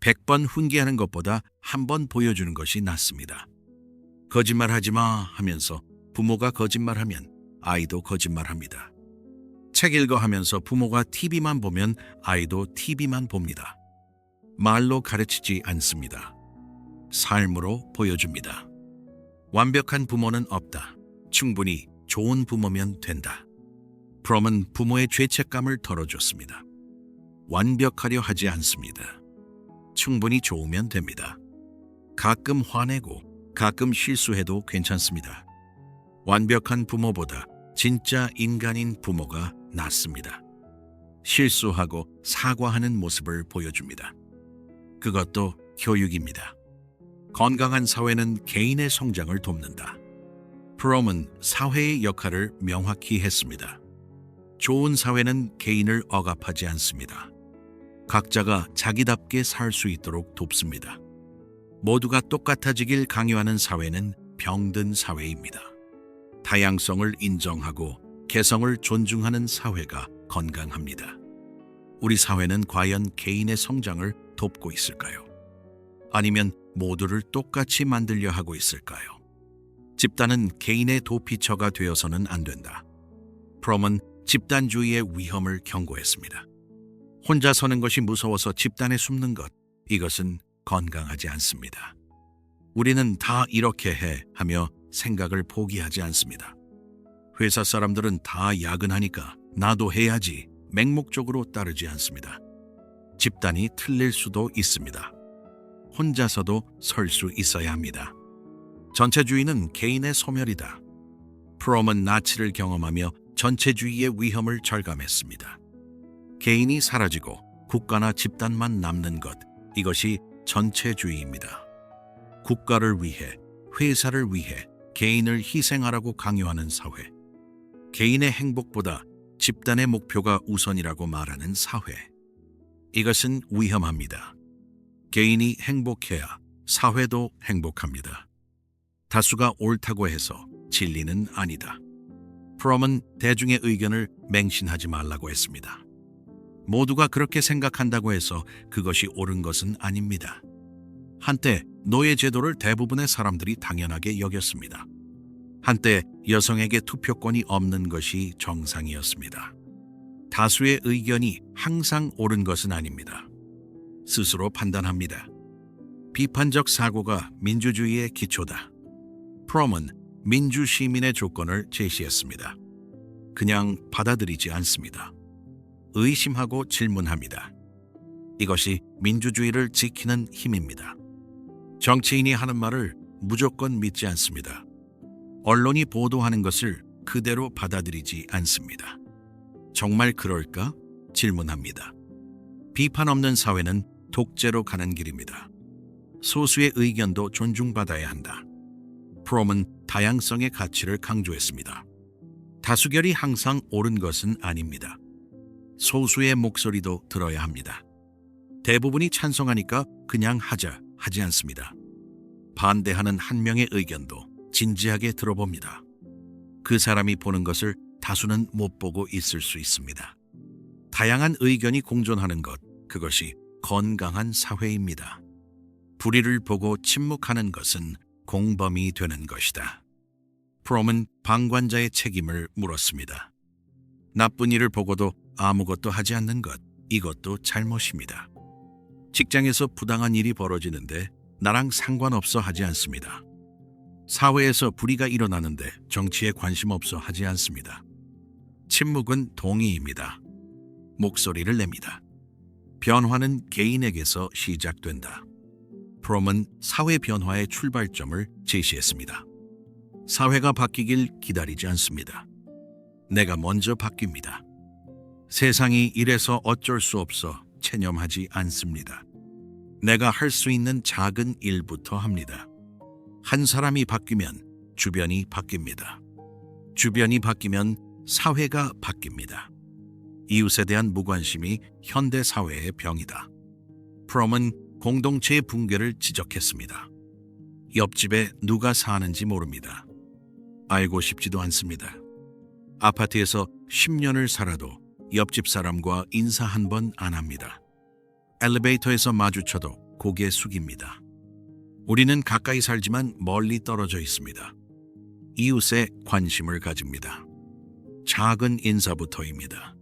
100번 훈계하는 것보다 한 번 보여주는 것이 낫습니다. 거짓말하지 마 하면서 부모가 거짓말하면 아이도 거짓말합니다. 책 읽어 하면서 부모가 TV만 보면 아이도 TV만 봅니다. 말로 가르치지 않습니다. 삶으로 보여줍니다. 완벽한 부모는 없다. 충분히 좋은 부모면 된다. 프롬은 부모의 죄책감을 덜어줬습니다. 완벽하려 하지 않습니다. 충분히 좋으면 됩니다. 가끔 화내고 가끔 실수해도 괜찮습니다. 완벽한 부모보다 진짜 인간인 부모가 낫습니다. 실수하고 사과하는 모습을 보여줍니다. 그것도 교육입니다. 건강한 사회는 개인의 성장을 돕는다. 프롬은 사회의 역할을 명확히 했습니다. 좋은 사회는 개인을 억압하지 않습니다. 각자가 자기답게 살 수 있도록 돕습니다. 모두가 똑같아지길 강요하는 사회는 병든 사회입니다. 다양성을 인정하고 개성을 존중하는 사회가 건강합니다. 우리 사회는 과연 개인의 성장을 돕고 있을까요? 아니면 모두를 똑같이 만들려 하고 있을까요? 집단은 개인의 도피처가 되어서는 안 된다. 프롬은 집단주의의 위험을 경고했습니다. 혼자 서는 것이 무서워서 집단에 숨는 것, 이것은 건강하지 않습니다. 우리는 다 이렇게 해 하며 생각을 포기하지 않습니다. 회사 사람들은 다 야근하니까 나도 해야지 맹목적으로 따르지 않습니다. 집단이 틀릴 수도 있습니다. 혼자서도 설 수 있어야 합니다. 전체주의는 개인의 소멸이다. 프롬은 나치를 경험하며 전체주의의 위험을 절감했습니다. 개인이 사라지고 국가나 집단만 남는 것, 이것이 전체주의입니다. 국가를 위해, 회사를 위해 개인을 희생하라고 강요하는 사회. 개인의 행복보다 집단의 목표가 우선이라고 말하는 사회. 이것은 위험합니다. 개인이 행복해야 사회도 행복합니다. 다수가 옳다고 해서 진리는 아니다. 프롬은 대중의 의견을 맹신하지 말라고 했습니다. 모두가 그렇게 생각한다고 해서 그것이 옳은 것은 아닙니다. 한때 노예 제도를 대부분의 사람들이 당연하게 여겼습니다. 한때 여성에게 투표권이 없는 것이 정상이었습니다. 다수의 의견이 항상 옳은 것은 아닙니다. 스스로 판단합니다. 비판적 사고가 민주주의의 기초다. 프롬은 민주시민의 조건을 제시했습니다. 그냥 받아들이지 않습니다. 의심하고 질문합니다. 이것이 민주주의를 지키는 힘입니다. 정치인이 하는 말을 무조건 믿지 않습니다. 언론이 보도하는 것을 그대로 받아들이지 않습니다. 정말 그럴까? 질문합니다. 비판 없는 사회는 독재로 가는 길입니다. 소수의 의견도 존중받아야 한다. 프롬은 다양성의 가치를 강조했습니다. 다수결이 항상 옳은 것은 아닙니다. 소수의 목소리도 들어야 합니다. 대부분이 찬성하니까 그냥 하지 않습니다. 반대하는 한 명의 의견도 진지하게 들어봅니다. 그 사람이 보는 것을 다수는 못 보고 있을 수 있습니다. 다양한 의견이 공존하는 것, 그것이 건강한 사회입니다. 불의를 보고 침묵하는 것은 공범이 되는 것이다. 프롬은 방관자의 책임을 물었습니다. 나쁜 일을 보고도 아무것도 하지 않는 것, 이것도 잘못입니다. 직장에서 부당한 일이 벌어지는데 나랑 상관없어 하지 않습니다. 사회에서 불의가 일어나는데 정치에 관심 없어 하지 않습니다. 침묵은 동의입니다. 목소리를 냅니다. 변화는 개인에게서 시작된다. 프롬은 사회 변화의 출발점을 제시했습니다. 사회가 바뀌길 기다리지 않습니다. 내가 먼저 바뀝니다. 세상이 이래서 어쩔 수 없어 체념하지 않습니다. 내가 할 수 있는 작은 일부터 합니다. 한 사람이 바뀌면 주변이 바뀝니다. 주변이 바뀌면 사회가 바뀝니다. 이웃에 대한 무관심이 현대 사회의 병이다. 프롬은 공동체의 붕괴를 지적했습니다. 옆집에 누가 사는지 모릅니다. 알고 싶지도 않습니다. 아파트에서 10년을 살아도 옆집 사람과 인사 한 번 안 합니다. 엘리베이터에서 마주쳐도 고개 숙입니다. 우리는 가까이 살지만 멀리 떨어져 있습니다. 이웃에 관심을 가집니다. 작은 인사부터입니다.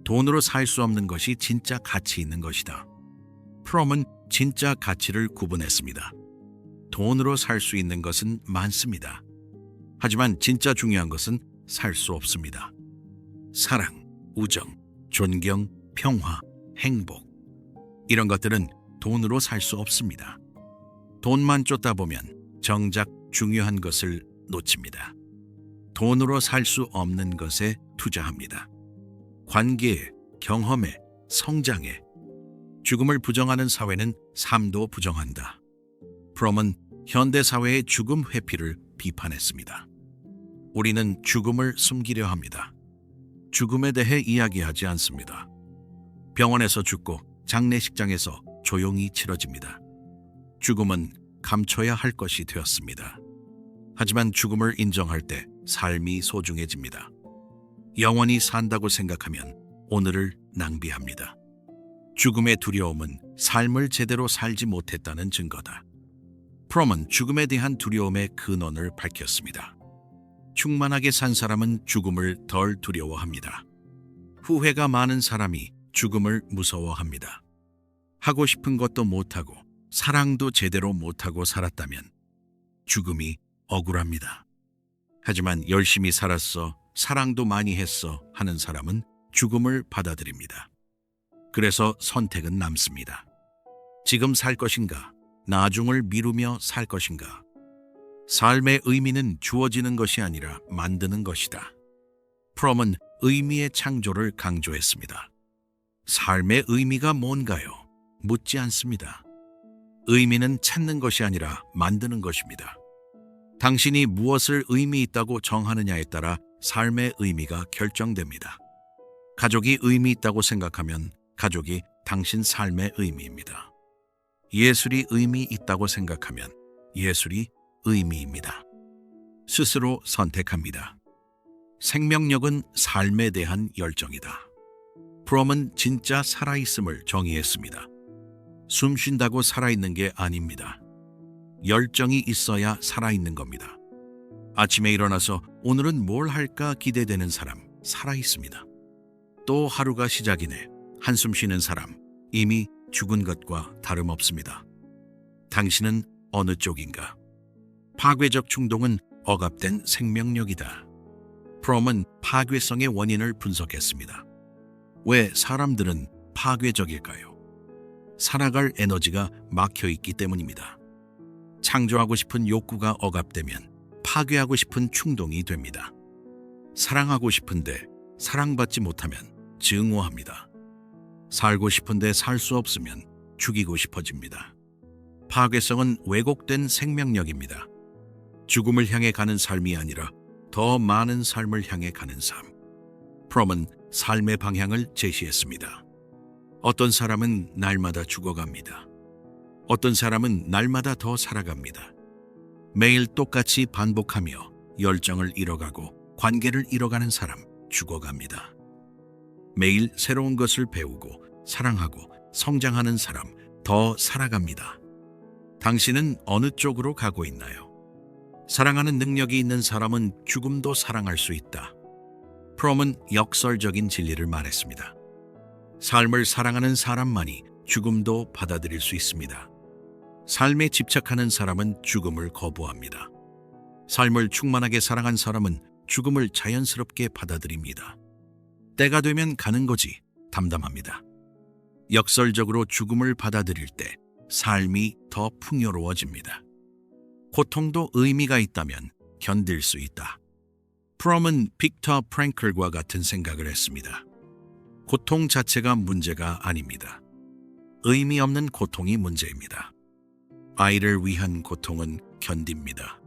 돈으로 살 수 없는 것이 진짜 가치 있는 것이다. 프롬은 진짜 가치를 구분했습니다. 돈으로 살 수 있는 것은 많습니다. 하지만 진짜 중요한 것은 살 수 없습니다. 사랑, 우정, 존경, 평화, 행복. 이런 것들은 돈으로 살 수 없습니다. 돈만 쫓다 보면 정작 중요한 것을 놓칩니다. 돈으로 살 수 없는 것에 투자합니다. 관계에, 경험에, 성장에. 죽음을 부정하는 사회는 삶도 부정한다. 프롬은 현대 사회의 죽음 회피를 비판했습니다. 우리는 죽음을 숨기려 합니다. 죽음에 대해 이야기하지 않습니다. 병원에서 죽고 장례식장에서 조용히 치러집니다. 죽음은 감춰야 할 것이 되었습니다. 하지만 죽음을 인정할 때 삶이 소중해집니다. 영원히 산다고 생각하면 오늘을 낭비합니다. 죽음의 두려움은 삶을 제대로 살지 못했다는 증거다. 프롬은 죽음에 대한 두려움의 근원을 밝혔습니다. 충만하게 산 사람은 죽음을 덜 두려워합니다. 후회가 많은 사람이 죽음을 무서워합니다. 하고 싶은 것도 못하고 사랑도 제대로 못하고 살았다면 죽음이 억울합니다. 하지만 열심히 살았어, 사랑도 많이 했어 하는 사람은 죽음을 받아들입니다. 그래서 선택은 남습니다. 지금 살 것인가, 나중을 미루며 살 것인가. 삶의 의미는 주어지는 것이 아니라 만드는 것이다. 프롬은 의미의 창조를 강조했습니다. 삶의 의미가 뭔가요? 묻지 않습니다. 의미는 찾는 것이 아니라 만드는 것입니다. 당신이 무엇을 의미 있다고 정하느냐에 따라 삶의 의미가 결정됩니다. 가족이 의미 있다고 생각하면 가족이 당신 삶의 의미입니다. 예술이 의미 있다고 생각하면 예술이 의미입니다. 스스로 선택합니다. 생명력은 삶에 대한 열정이다. 프롬은 진짜 살아있음을 정의했습니다. 숨 쉰다고 살아있는 게 아닙니다. 열정이 있어야 살아있는 겁니다. 아침에 일어나서 오늘은 뭘 할까 기대되는 사람, 살아있습니다. 또 하루가 시작이네. 한숨 쉬는 사람, 이미 죽은 것과 다름없습니다. 당신은 어느 쪽인가? 파괴적 충동은 억압된 생명력이다. 프롬은 파괴성의 원인을 분석했습니다. 왜 사람들은 파괴적일까요? 살아갈 에너지가 막혀있기 때문입니다. 창조하고 싶은 욕구가 억압되면 파괴하고 싶은 충동이 됩니다. 사랑하고 싶은데 사랑받지 못하면 증오합니다. 살고 싶은데 살 수 없으면 죽이고 싶어집니다. 파괴성은 왜곡된 생명력입니다. 죽음을 향해 가는 삶이 아니라 더 많은 삶을 향해 가는 삶. 프롬은 삶의 방향을 제시했습니다. 어떤 사람은 날마다 죽어갑니다. 어떤 사람은 날마다 더 살아갑니다. 매일 똑같이 반복하며 열정을 잃어가고 관계를 잃어가는 사람, 죽어갑니다. 매일 새로운 것을 배우고 사랑하고 성장하는 사람, 더 살아갑니다. 당신은 어느 쪽으로 가고 있나요? 사랑하는 능력이 있는 사람은 죽음도 사랑할 수 있다. 프롬은 역설적인 진리를 말했습니다. 삶을 사랑하는 사람만이 죽음도 받아들일 수 있습니다. 삶에 집착하는 사람은 죽음을 거부합니다. 삶을 충만하게 사랑한 사람은 죽음을 자연스럽게 받아들입니다. 때가 되면 가는 거지 담담합니다. 역설적으로 죽음을 받아들일 때 삶이 더 풍요로워집니다. 고통도 의미가 있다면 견딜 수 있다. 프롬은 빅터 프랭클과 같은 생각을 했습니다. 고통 자체가 문제가 아닙니다. 의미 없는 고통이 문제입니다. 아이를 위한 고통은 견딥니다.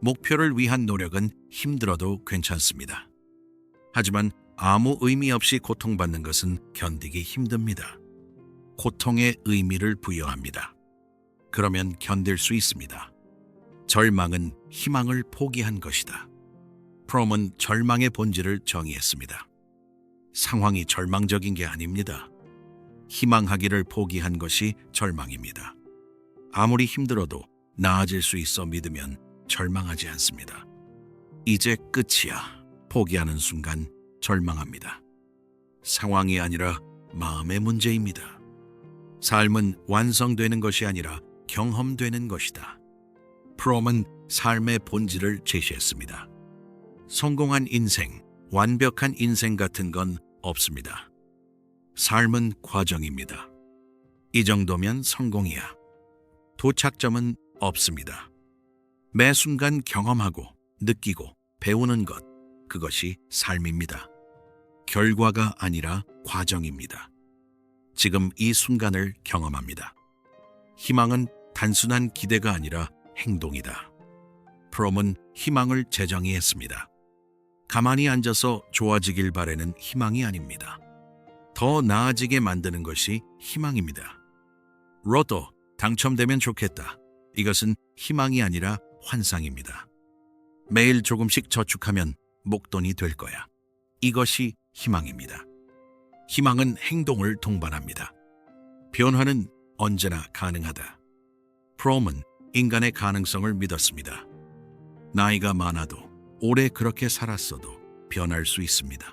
목표를 위한 노력은 힘들어도 괜찮습니다. 하지만 아무 의미 없이 고통받는 것은 견디기 힘듭니다. 고통에 의미를 부여합니다. 그러면 견딜 수 있습니다. 절망은 희망을 포기한 것이다. 프롬은 절망의 본질을 정의했습니다. 상황이 절망적인 게 아닙니다. 희망하기를 포기한 것이 절망입니다. 아무리 힘들어도 나아질 수 있어 믿으면 절망하지 않습니다. 이제 끝이야. 포기하는 순간 절망합니다. 상황이 아니라 마음의 문제입니다. 삶은 완성되는 것이 아니라 경험되는 것이다. 프롬은 삶의 본질을 제시했습니다. 성공한 인생, 완벽한 인생 같은 건 없습니다. 삶은 과정입니다. 이 정도면 성공이야. 도착점은 없습니다. 매 순간 경험하고 느끼고 배우는 것, 그것이 삶입니다. 결과가 아니라 과정입니다. 지금 이 순간을 경험합니다. 희망은 단순한 기대가 아니라 행동이다. 프롬은 희망을 재정의했습니다. 가만히 앉아서 좋아지길 바라는 희망이 아닙니다. 더 나아지게 만드는 것이 희망입니다. 로또 당첨되면 좋겠다. 이것은 희망이 아니라 환상입니다. 매일 조금씩 저축하면 목돈이 될 거야. 이것이 희망입니다. 희망은 행동을 동반합니다. 변화는 언제나 가능하다. 프롬은 인간의 가능성을 믿었습니다. 나이가 많아도 오래 그렇게 살았어도 변할 수 있습니다.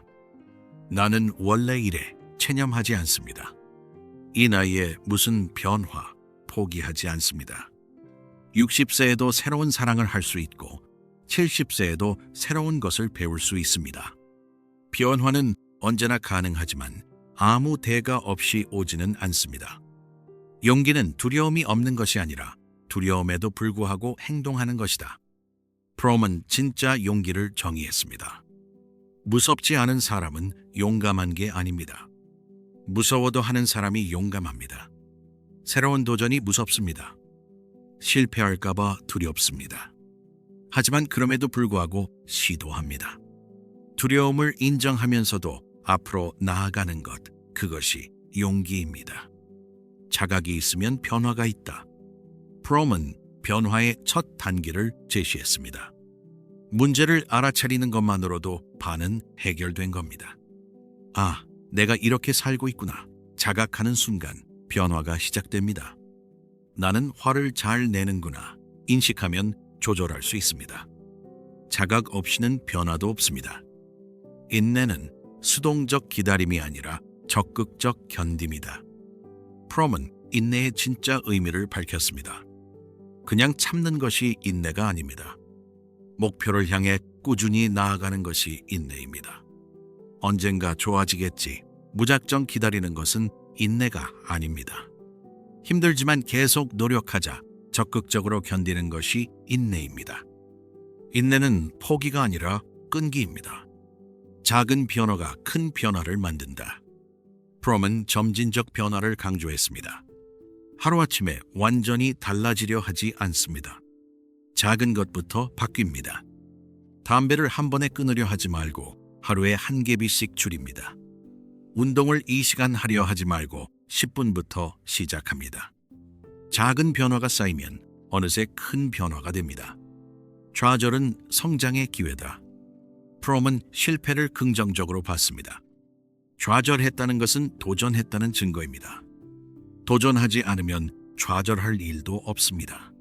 나는 원래 이래 체념하지 않습니다. 이 나이에 무슨 변화 포기하지 않습니다. 60세에도 새로운 사랑을 할 수 있고 70세에도 새로운 것을 배울 수 있습니다. 변화는 언제나 가능하지만 아무 대가 없이 오지는 않습니다. 용기는 두려움이 없는 것이 아니라 두려움에도 불구하고 행동하는 것이다. 프롬은 진짜 용기를 정의했습니다. 무섭지 않은 사람은 용감한 게 아닙니다. 무서워도 하는 사람이 용감합니다. 새로운 도전이 무섭습니다. 실패할까봐 두렵습니다. 하지만 그럼에도 불구하고 시도합니다. 두려움을 인정하면서도 앞으로 나아가는 것, 그것이 용기입니다. 자각이 있으면 변화가 있다. 프롬은 변화의 첫 단계를 제시했습니다. 문제를 알아차리는 것만으로도 반은 해결된 겁니다. 아, 내가 이렇게 살고 있구나. 자각하는 순간 변화가 시작됩니다. 나는 화를 잘 내는구나. 인식하면 조절할 수 있습니다. 자각 없이는 변화도 없습니다. 인내는 수동적 기다림이 아니라 적극적 견딤이다. 프롬은 인내의 진짜 의미를 밝혔습니다. 그냥 참는 것이 인내가 아닙니다. 목표를 향해 꾸준히 나아가는 것이 인내입니다. 언젠가 좋아지겠지. 무작정 기다리는 것은 인내가 아닙니다. 힘들지만 계속 노력하자. 적극적으로 견디는 것이 인내입니다. 인내는 포기가 아니라 끈기입니다. 작은 변화가 큰 변화를 만든다. 프롬은 점진적 변화를 강조했습니다. 하루아침에 완전히 달라지려 하지 않습니다. 작은 것부터 바뀝니다. 담배를 한 번에 끊으려 하지 말고 하루에 한 개비씩 줄입니다. 운동을 이 시간 하려 하지 말고 10분부터 시작합니다. 작은 변화가 쌓이면 어느새 큰 변화가 됩니다. 좌절은 성장의 기회다. 프롬은 실패를 긍정적으로 봤습니다. 좌절했다는 것은 도전했다는 증거입니다. 도전하지 않으면 좌절할 일도 없습니다.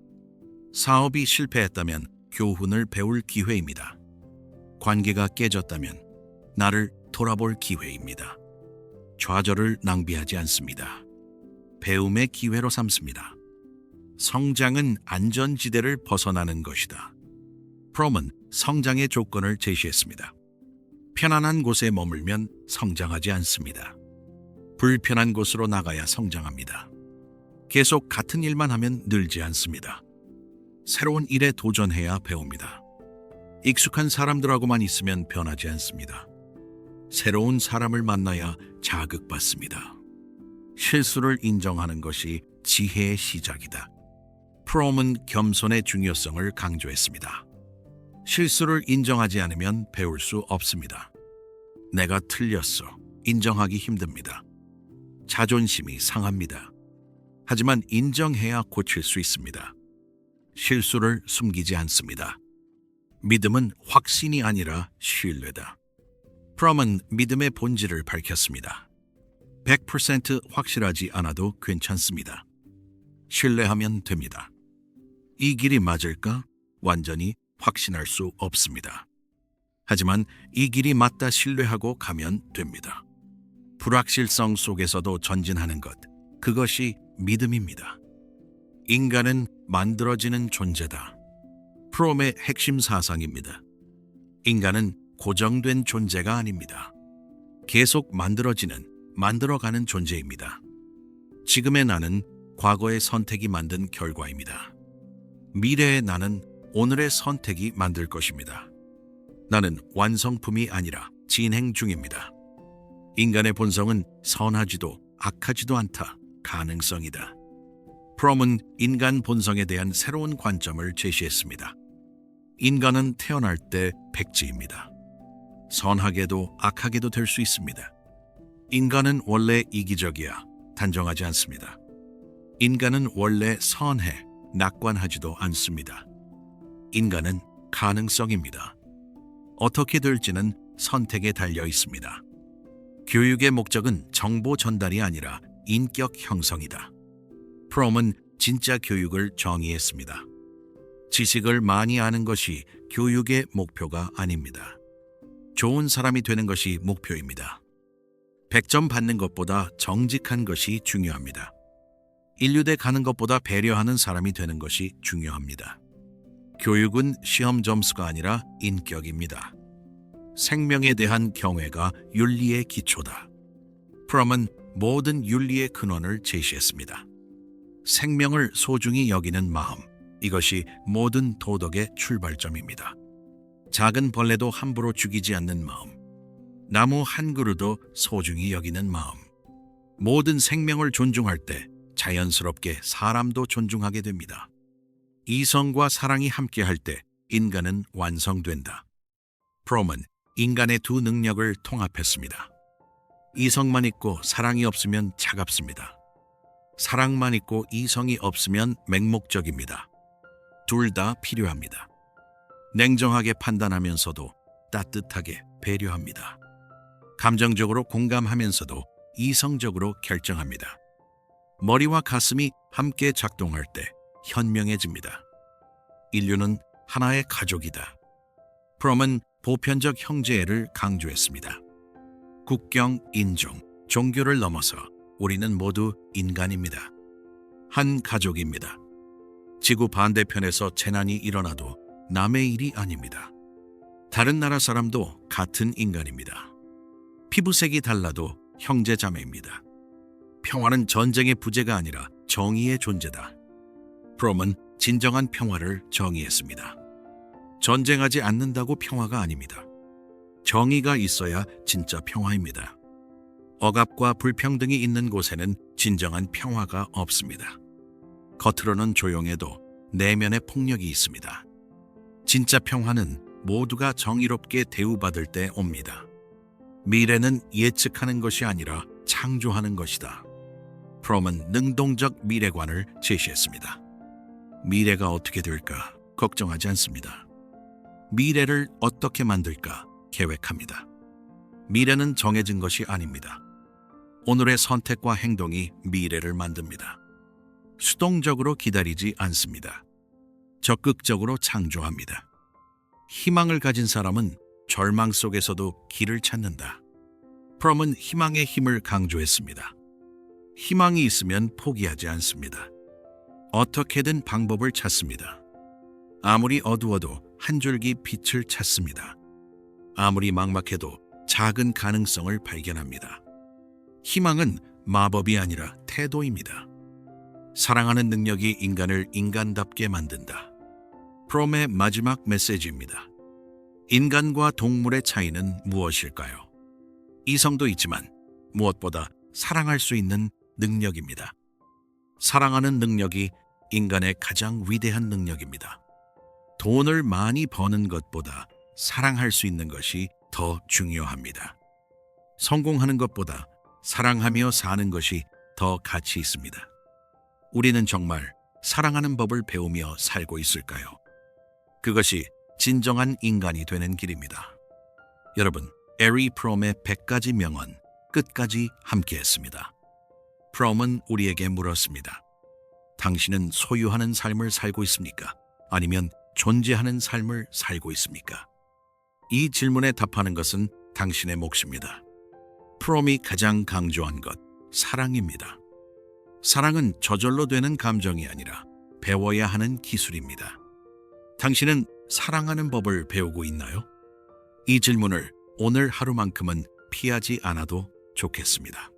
사업이 실패했다면 교훈을 배울 기회입니다. 관계가 깨졌다면 나를 돌아볼 기회입니다. 좌절을 낭비하지 않습니다. 배움의 기회로 삼습니다. 성장은 안전지대를 벗어나는 것이다. 프롬은 성장의 조건을 제시했습니다. 편안한 곳에 머물면 성장하지 않습니다. 불편한 곳으로 나가야 성장합니다. 계속 같은 일만 하면 늘지 않습니다. 새로운 일에 도전해야 배웁니다. 익숙한 사람들하고만 있으면 변하지 않습니다. 새로운 사람을 만나야 자극받습니다. 실수를 인정하는 것이 지혜의 시작이다. 프롬은 겸손의 중요성을 강조했습니다. 실수를 인정하지 않으면 배울 수 없습니다. 내가 틀렸어. 인정하기 힘듭니다. 자존심이 상합니다. 하지만 인정해야 고칠 수 있습니다. 실수를 숨기지 않습니다. 믿음은 확신이 아니라 신뢰다. 프롬은 믿음의 본질을 밝혔습니다. 100% 확실하지 않아도 괜찮습니다. 신뢰하면 됩니다. 이 길이 맞을까? 완전히 확신할 수 없습니다. 하지만 이 길이 맞다 신뢰하고 가면 됩니다. 불확실성 속에서도 전진하는 것, 그것이 믿음입니다. 인간은 만들어지는 존재다. 프롬의 핵심 사상입니다. 인간은 고정된 존재가 아닙니다. 계속 만들어가는 존재입니다. 지금의 나는 과거의 선택이 만든 결과입니다. 미래의 나는 오늘의 선택이 만들 것입니다. 나는 완성품이 아니라 진행 중입니다. 인간의 본성은 선하지도 악하지도 않다. 가능성이다. 프롬은 인간 본성에 대한 새로운 관점을 제시했습니다. 인간은 태어날 때 백지입니다. 선하게도 악하게도 될 수 있습니다. 인간은 원래 이기적이야 단정하지 않습니다. 인간은 원래 선해 낙관하지도 않습니다. 인간은 가능성입니다. 어떻게 될지는 선택에 달려 있습니다. 교육의 목적은 정보 전달이 아니라 인격 형성이다. 프롬은 진짜 교육을 정의했습니다. 지식을 많이 아는 것이 교육의 목표가 아닙니다. 좋은 사람이 되는 것이 목표입니다. 100점 받는 것보다 정직한 것이 중요합니다. 인류대 가는 것보다 배려하는 사람이 되는 것이 중요합니다. 교육은 시험 점수가 아니라 인격입니다. 생명에 대한 경외가 윤리의 기초다. 프롬은 모든 윤리의 근원을 제시했습니다. 생명을 소중히 여기는 마음, 이것이 모든 도덕의 출발점입니다. 작은 벌레도 함부로 죽이지 않는 마음, 나무 한 그루도 소중히 여기는 마음. 모든 생명을 존중할 때 자연스럽게 사람도 존중하게 됩니다. 이성과 사랑이 함께할 때 인간은 완성된다. 프롬은 인간의 두 능력을 통합했습니다. 이성만 있고 사랑이 없으면 차갑습니다. 사랑만 있고 이성이 없으면 맹목적입니다. 둘 다 필요합니다. 냉정하게 판단하면서도 따뜻하게 배려합니다. 감정적으로 공감하면서도 이성적으로 결정합니다. 머리와 가슴이 함께 작동할 때 현명해집니다. 인류는 하나의 가족이다. 프롬은 보편적 형제애를 강조했습니다. 국경, 인종, 종교를 넘어서 우리는 모두 인간입니다. 한 가족입니다. 지구 반대편에서 재난이 일어나도 남의 일이 아닙니다. 다른 나라 사람도 같은 인간입니다. 피부색이 달라도 형제자매입니다. 평화는 전쟁의 부재가 아니라 정의의 존재다. 프롬은 진정한 평화를 정의했습니다. 전쟁하지 않는다고 평화가 아닙니다. 정의가 있어야 진짜 평화입니다. 억압과 불평등이 있는 곳에는 진정한 평화가 없습니다. 겉으로는 조용해도 내면에 폭력이 있습니다. 진짜 평화는 모두가 정의롭게 대우받을 때 옵니다. 미래는 예측하는 것이 아니라 창조하는 것이다. 프롬은 능동적 미래관을 제시했습니다. 미래가 어떻게 될까 걱정하지 않습니다. 미래를 어떻게 만들까 계획합니다. 미래는 정해진 것이 아닙니다. 오늘의 선택과 행동이 미래를 만듭니다. 수동적으로 기다리지 않습니다. 적극적으로 창조합니다. 희망을 가진 사람은 절망 속에서도 길을 찾는다. 프롬은 희망의 힘을 강조했습니다. 희망이 있으면 포기하지 않습니다. 어떻게든 방법을 찾습니다. 아무리 어두워도 한 줄기 빛을 찾습니다. 아무리 막막해도 작은 가능성을 발견합니다. 희망은 마법이 아니라 태도입니다. 사랑하는 능력이 인간을 인간답게 만든다. 프롬의 마지막 메시지입니다. 인간과 동물의 차이는 무엇일까요? 이성도 있지만 무엇보다 사랑할 수 있는 능력입니다. 사랑하는 능력이 인간의 가장 위대한 능력입니다. 돈을 많이 버는 것보다 사랑할 수 있는 것이 더 중요합니다. 성공하는 것보다 사랑하며 사는 것이 더 가치 있습니다. 우리는 정말 사랑하는 법을 배우며 살고 있을까요? 그것이 진정한 인간이 되는 길입니다. 여러분, 에리 프롬의 100가지 명언 끝까지 함께했습니다. 프롬은 우리에게 물었습니다. 당신은 소유하는 삶을 살고 있습니까? 아니면 존재하는 삶을 살고 있습니까? 이 질문에 답하는 것은 당신의 몫입니다. 프롬이 가장 강조한 것, 사랑입니다. 사랑은 저절로 되는 감정이 아니라 배워야 하는 기술입니다. 당신은 사랑하는 법을 배우고 있나요? 이 질문을 오늘 하루만큼은 피하지 않아도 좋겠습니다.